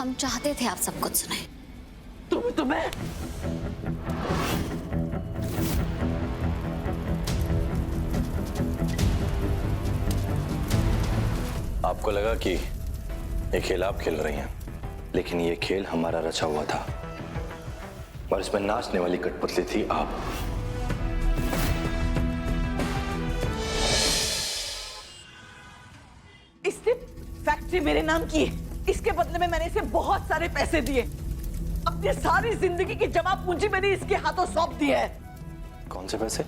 हम चाहते थे आप सब कुछ सुने। तुम्हें आपको लगा कि ये खेल आप खेल रही हैं, लेकिन ये खेल हमारा रचा हुआ था और इसमें नाचने वाली कठपुतली थी आप। इसने फैक्ट्री मेरे नाम की है। इसके बदले में मैंने इसे बहुत सारे पैसे दिए। अपनी सारी जिंदगी की जमा पूंजी मैंने इसके हाथों सौंप दी है। कौन से पैसे?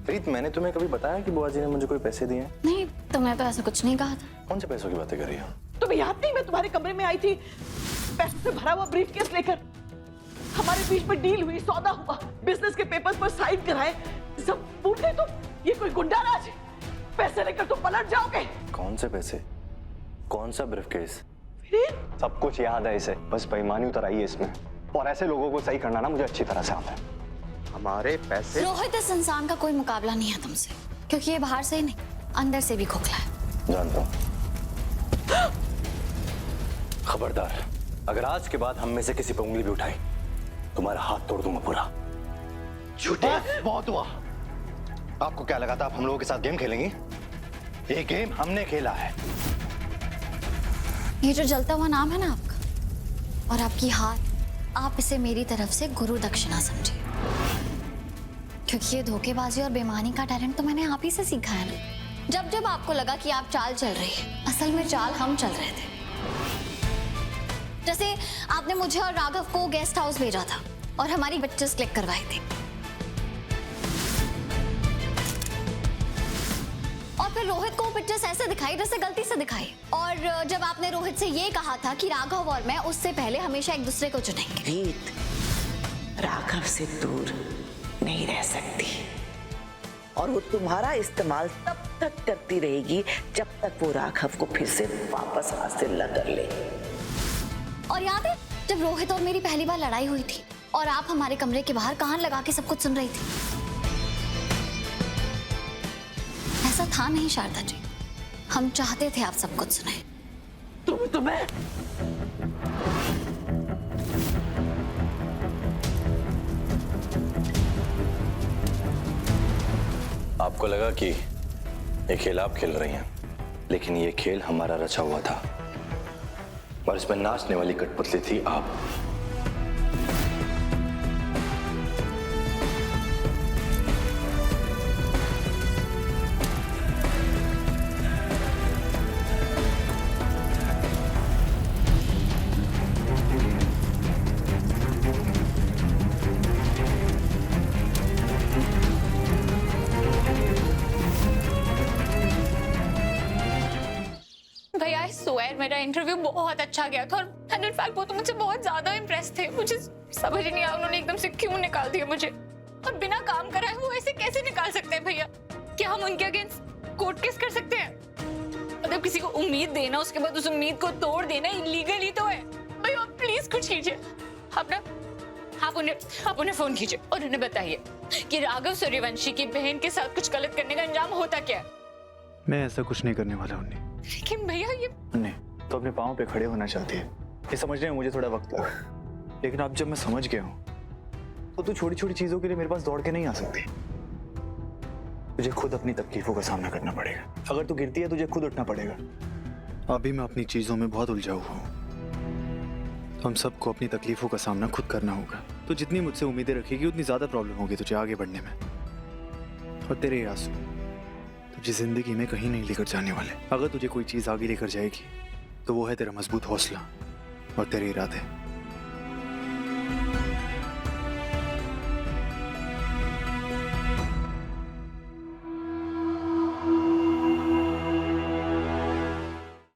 प्रीत, मैंने तुम्हें कभी बताया कि बुआ जी ने मुझे कोई पैसे दिए हैं? नहीं, तुमने तो ऐसा कुछ नहीं कहा था। कौन से पैसों की बातें कर रही हो? तुम्हें याद नहीं, मैं तुम्हारे कमरे में आई थी पैसों से भरा हुआ ब्रीफकेस लेकर। हमारे बीच में डील हुई, सौदा हुआ, बिजनेस के पेपर्स पर साइन कराए, सब भूल गए तुम? ये कोई गुंडा राज है? पैसे लेकर तुम पलट जाओगे। कौन से पैसे? कौन सा ब्रीफकेस? सब कुछ याद है इसे, बस बेईमानी उतर आई है इसमें। और ऐसे लोगों को सही करना ना मुझे अच्छी तरह से आता है। हमारे पैसे। रोहित, इस इंसान का कोई मुकाबला नहीं है तुमसे, क्योंकि ये बाहर से ही नहीं, अंदर से भी खोखला है। जानता हूं। खबरदार, अगर आज के बाद हम में से किसी पर उंगली भी उठाई, तुम्हारा हाथ तोड़ दूंगा पूरा। झूठे। बहुत हुआ। आपको क्या लगा था आप हम लोगों के साथ गेम खेलेंगी? ये गेम हमने खेला है। ये जो जलता हुआ नाम है ना आपका और आपकी हार, आप इसे मेरी तरफ से गुरु दक्षिणा समझिए, क्योंकि ये धोखेबाजी और बेईमानी का टैलेंट तो मैंने आप ही से सीखा है ना। जब जब आपको लगा कि आप चाल चल रही है, असल में चाल हम चल रहे थे। जैसे आपने मुझे और राघव को गेस्ट हाउस भेजा था और हमारी पिक्चर्स क्लिक करवाई थी, और फिर रोहित को पिक्चर्स ऐसे दिखाई जैसे गलती से दिखाई। और जब आपने रोहित से ये कहा था कि राघव और मैं उससे पहले हमेशा एक दूसरे को चुनेंगे। प्रीत, राघव से दूर नहीं रह सकती और वो तुम्हारा इस्तेमाल तब तक करती रहेगी जब तक वो राघव को फिर से वापस हासिल न कर ले। और याद है जब रोहित और मेरी पहली बार लड़ाई हुई थी और आप हमारे कमरे के बाहर कान लगा के सब कुछ सुन रही थी? ऐसा था नहीं शारदा जी, हम चाहते थे आप सब कुछ सुने। तुम्हें आपको लगा कि ये खेल आप खेल रही हैं, लेकिन ये खेल हमारा रचा हुआ था और इसमें नाचने वाली कठपुतली थी आप। भैया, आई स्वेयर मेरा इंटरव्यू बहुत अच्छा गया था और इनफैक्ट वो तो मुझसे बहुत ज्यादा इम्प्रेस थे। मुझे समझ ही नहीं आया उन्होंने एकदम से क्यों निकाल दिया मुझे, और बिना काम कराए वो ऐसे कैसे निकाल सकते हैं भैया? क्या हम उनके अगेंस्ट कोर्ट केस कर सकते हैं? मतलब किसी को उम्मीद देना, उसके बाद उस उम्मीद को तोड़ देना इलीगल ही तो है। भैया प्लीज कुछ कीजिए। आप उन्हें फोन कीजिए और उन्हें बताइए कि राघव सूर्यवंशी की बहन के साथ कुछ गलत करने का अंजाम होता क्या है। मैं ऐसा कुछ नहीं करने वाला उन्हें। लेकिन भैया ये तो अपने पाँव पे खड़े होना चाहती है, ये समझने में मुझे थोड़ा वक्त लगा, लेकिन अब जब मैं समझ गया हूँ तो तू छोटी छोटी चीजों के लिए मेरे पास दौड़ के नहीं आ सकती। तुझे खुद अपनी तकलीफों का सामना करना पड़ेगा। अगर तू गिरती है तुझे खुद उठना पड़ेगा। अभी मैं अपनी चीजों में बहुत उलझा हुआ हूँ। हम सबको अपनी तकलीफों का सामना खुद करना होगा। तो जितनी मुझसे उम्मीदें रखेगी उतनी ज्यादा प्रॉब्लम होगी तुझे आगे बढ़ने में। और तेरे आंसू तुझे जिंदगी में कहीं नहीं लेकर जाने वाले। अगर तुझे कोई चीज आगे लेकर जाएगी तो वो है तेरा मजबूत हौसला और तेरे इरादे।